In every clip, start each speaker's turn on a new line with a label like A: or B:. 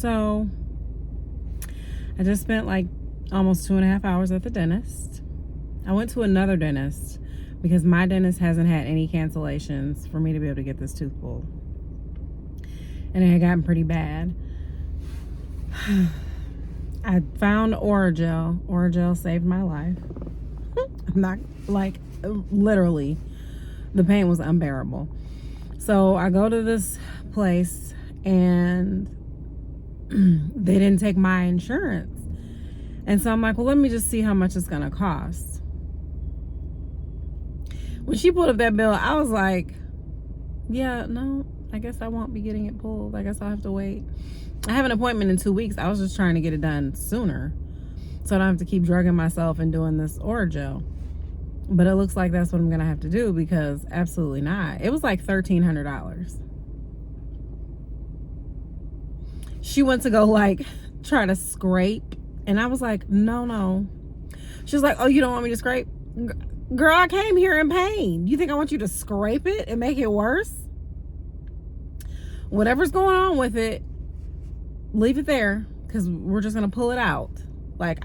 A: So I just spent like almost 2.5 hours at the dentist. I went to another dentist because my dentist hasn't had any cancellations for me to be able to get this tooth pulled. And it had gotten pretty bad. I found Oragel. Oragel saved my life. I'm not, like, literally, the pain was unbearable. So I go to this place and they didn't take my insurance. And so I'm like, well, let me just see how much it's gonna cost. When she pulled up that bill, I was like, yeah, no, I guess I won't be getting it pulled. I guess I'll have to wait. I have an appointment in 2 weeks. I was just trying to get it done sooner so I don't have to keep drugging myself and doing this Oragel. But it looks like that's what I'm gonna have to do, because absolutely not. It was like $1,300. She went to go like try to scrape, and I was like, no. She was like, oh, you don't want me to scrape? Girl, I came here in pain. You think I want you to scrape it and make it worse? Whatever's going on with it, leave it there, because we're just gonna pull it out. Like,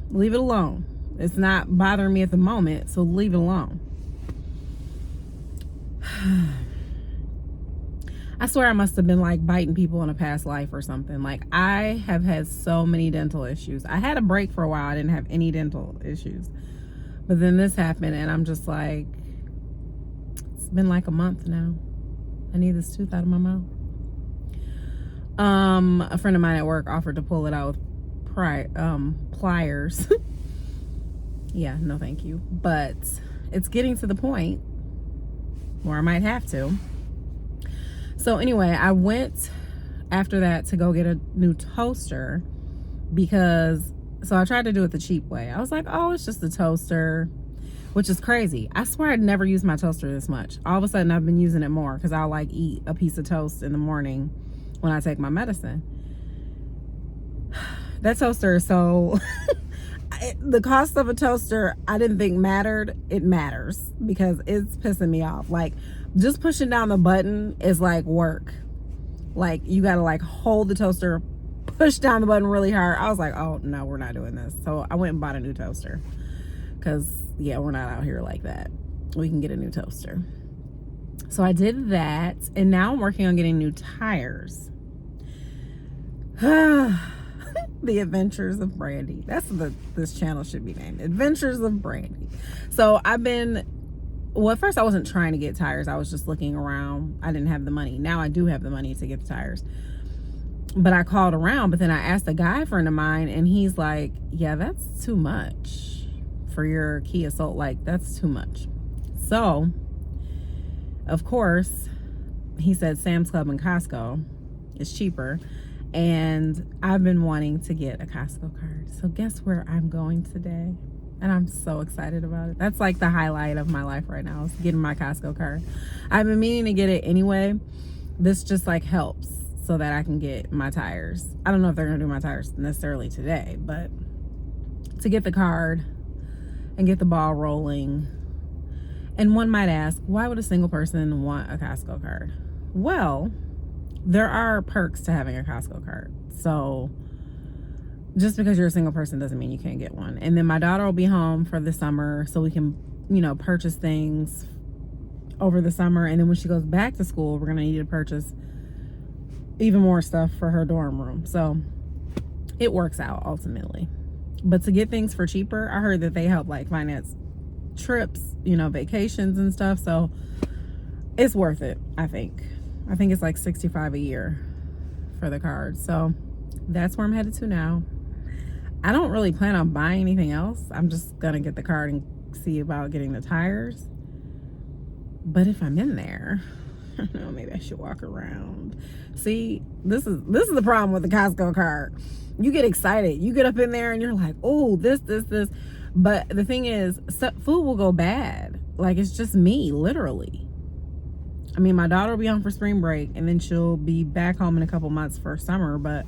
A: leave it alone. It's not bothering me at the moment, so leave it alone. I swear I must have been like biting people in a past life or something. Like, I have had so many dental issues. I had a break for a while. I didn't have any dental issues. But then this happened, and I'm just like, it's been like a month now. I need this tooth out of my mouth. A friend of mine at work offered to pull it out with pliers. Yeah, no thank you. But it's getting to the point where I might have to. So anyway, I went after that to go get a new toaster, because, so I tried to do it the cheap way. I was like, oh, it's just a toaster, which is crazy. I swear I'd never used my toaster this much. All of a sudden I've been using it more, because I'll like eat a piece of toast in the morning when I take my medicine. That toaster is so the cost of a toaster, I didn't think mattered. It matters, because it's pissing me off. Like, just pushing down the button is like work. Like, you gotta like hold the toaster, push down the button really hard. I was like, oh no, we're not doing this. So I went and bought a new toaster, because yeah, we're not out here like that. We can get a new toaster. So I did that, and now I'm working on getting new tires. The Adventures of Brandy. That's what this channel should be named. Adventures of Brandy. So I've been, well, at first I wasn't trying to get tires. I was just looking around. I didn't have the money. Now I do have the money to get the tires. But I called around, but then I asked a guy friend of mine, and he's like, yeah, that's too much for your Kia Soul. Like, that's too much. So, of course, he said Sam's Club and Costco is cheaper. And I've been wanting to get a Costco card. So guess where I'm going today? And I'm so excited about it. That's like the highlight of my life right now, is getting my Costco card. I've been meaning to get it anyway. This just like helps so that I can get my tires. I don't know if they're gonna do my tires necessarily today, but to get the card and get the ball rolling. And one might ask, why would a single person want a Costco card? Well, there are perks to having a Costco card. So just because you're a single person doesn't mean you can't get one. And then my daughter will be home for the summer, so we can, you know, purchase things over the summer. And then when she goes back to school, we're gonna need to purchase even more stuff for her dorm room. So it works out ultimately. But to get things for cheaper, I heard that they help like finance trips, you know, vacations and stuff. So it's worth it, I think. I think it's like $65 a year for the card. So that's where I'm headed to now. I don't really plan on buying anything else. I'm just gonna get the card and see about getting the tires. But if I'm in there, I don't know, maybe I should walk around. See, this is the problem with the Costco card. You get excited. You get up in there and you're like, oh, this. But the thing is, food will go bad. Like, it's just me, literally. I mean, my daughter will be home for spring break, and then she'll be back home in a couple months for summer. But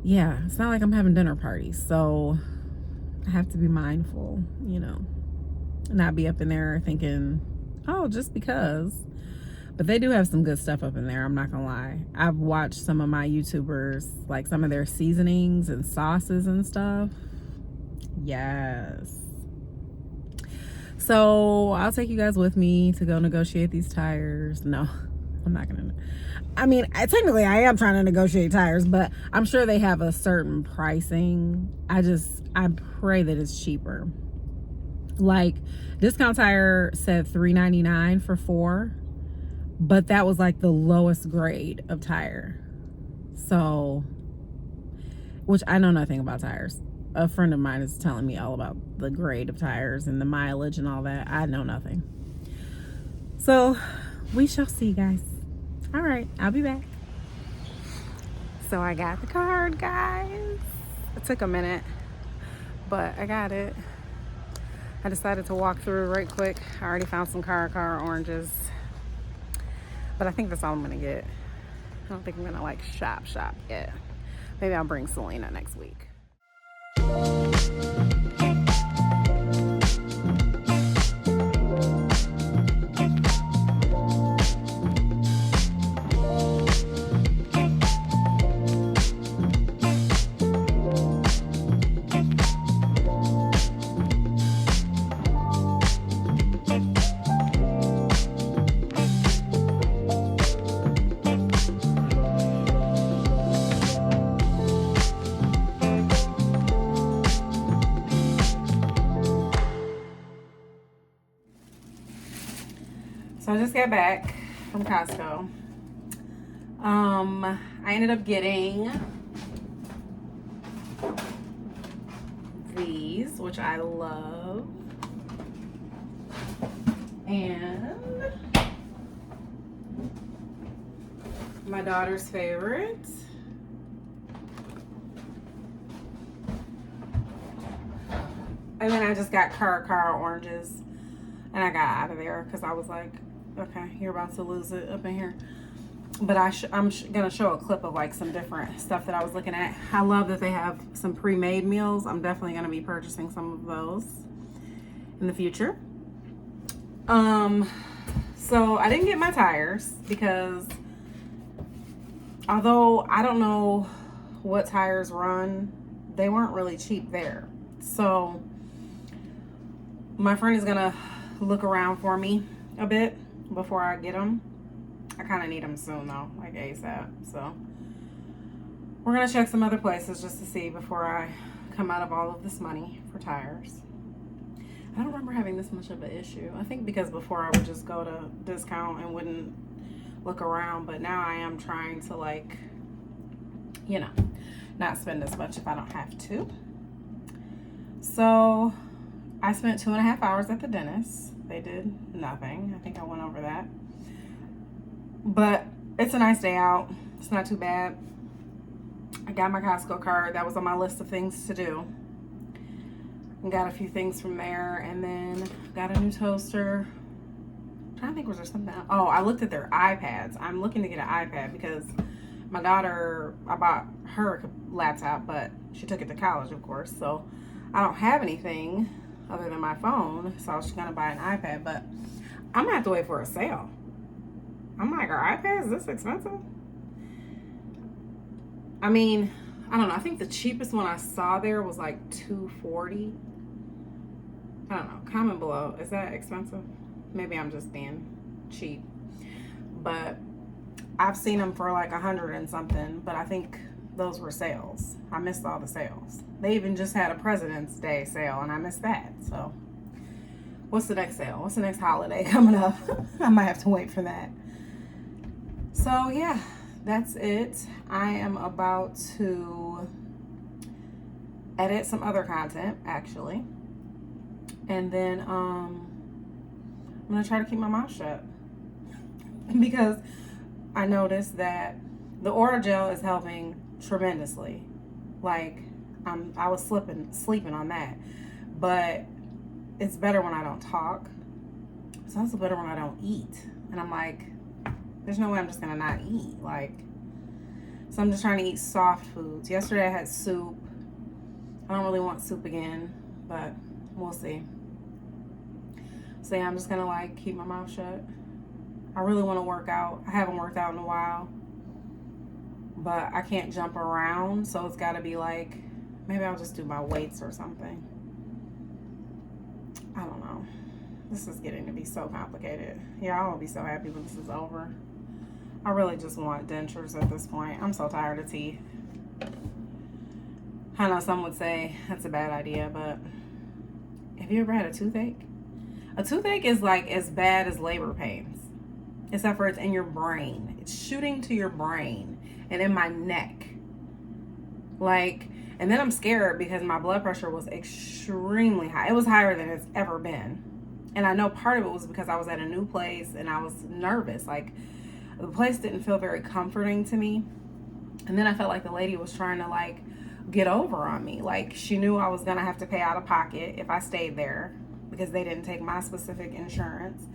A: yeah, it's not like I'm having dinner parties. So I have to be mindful, you know, not be up in there thinking, oh, just because. But they do have some good stuff up in there, I'm not gonna lie. I've watched some of my YouTubers, like some of their seasonings and sauces and stuff. Yes. So I'll take you guys with me to go negotiate these tires. No, I'm not gonna. I mean, technically I am trying to negotiate tires, but I'm sure they have a certain pricing. I pray that it's cheaper. Like, Discount Tire said $3.99 for 4, but that was like the lowest grade of tire. So, which I know nothing about tires. A friend of mine is telling me all about the grade of tires and the mileage and all that. I know nothing. So we shall see, guys. All right, I'll be back. So I got the card, guys. It took a minute, but I got it. I decided to walk through right quick. I already found some car oranges, but I think that's all I'm gonna get. I don't think I'm gonna like shop yet. Maybe I'll bring Selena next week. So I just got back from Costco. I ended up getting these, which I love. And my daughter's favorite. And then I just got car oranges. And I got out of there because I was like, okay, you're about to lose it up in here. But I'm going to show a clip of like some different stuff that I was looking at. I love that they have some pre-made meals. I'm definitely going to be purchasing some of those in the future. So I didn't get my tires because although I don't know what tires run, they weren't really cheap there. So my friend is going to look around for me a bit before I get them. I kind of need them soon though, like ASAP. So we're gonna check some other places just to see before I come out of all of this money for tires. I don't remember having this much of an issue. I think because before I would just go to discount and wouldn't look around, but now I am trying to, like, you know, not spend as much if I don't have to. So I spent 2.5 hours at the dentist. They did nothing. I think I went over that. But it's a nice day out. It's not too bad. I got my Costco card. That was on my list of things to do. And got a few things from there. And then got a new toaster. I'm trying to think, was there something else? Oh, I looked at their iPads. I'm looking to get an iPad because my daughter, I bought her a laptop, but she took it to college, of course. So I don't have anything other than my phone. So I was going to buy an iPad. But I'm going to have to wait for a sale. I'm like, are iPads this expensive? I mean, I don't know. I think the cheapest one I saw there was like $240. I don't know. Comment below. Is that expensive? Maybe I'm just being cheap. But I've seen them for like 100 and something. But I think those were sales. I missed all the sales. They even just had a President's Day sale, and I missed that. So what's the next sale? What's the next holiday coming up? I might have to wait for that. So yeah, that's it. I am about to edit some other content, actually. And then I'm going to try to keep my mouth shut. Because I noticed that the Aura Gel is helping tremendously. Like, I was sleeping on that. But it's better when I don't talk. It's also better when I don't eat. And I'm like, there's no way I'm just gonna not eat. Like, so I'm just trying to eat soft foods. Yesterday I had soup. I don't really want soup again, but we'll see. So yeah, I'm just gonna like keep my mouth shut I really want to work out. I haven't worked out in a while, but I can't jump around, so it's got to be like, maybe I'll just do my weights or something. I don't know. This is getting to be so complicated. Yeah, I'll be so happy when this is over. I really just want dentures at this point. I'm so tired of teeth. I know some would say that's a bad idea, but have you ever had a toothache? A toothache is like as bad as labor pains, except for it's in your brain. It's shooting to your brain and in my neck. Like, and then I'm scared because my blood pressure was extremely high. It was higher than it's ever been. And I know part of it was because I was at a new place and I was nervous. Like, the place didn't feel very comforting to me. And then I felt like the lady was trying to like get over on me. Like, she knew I was gonna have to pay out of pocket if I stayed there because they didn't take my specific insurance.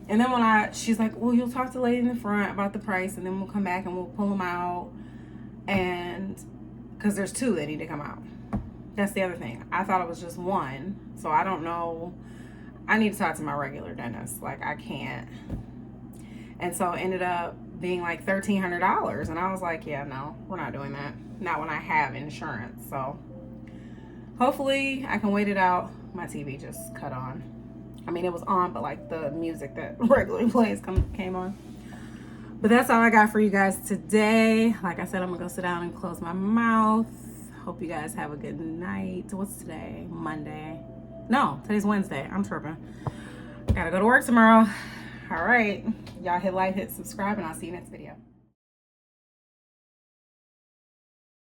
A: And then she's like, well, you'll talk to the lady in the front about the price and then we'll come back and we'll pull them out. And because there's two that need to come out. That's the other thing. I thought it was just one. So I don't know. I need to talk to my regular dentist. Like, I can't. And so it ended up being like $1,300. And I was like, yeah, no, we're not doing that. Not when I have insurance. So hopefully I can wait it out. My TV just cut on. I mean, it was on, but like the music that regularly plays came on. But that's all I got for you guys today. Like I said, I'm gonna go sit down and close my mouth. Hope you guys have a good night. What's today? Monday. No, today's Wednesday. I'm tripping. Gotta go to work tomorrow. All right. Y'all hit like, hit subscribe, and I'll see you next video.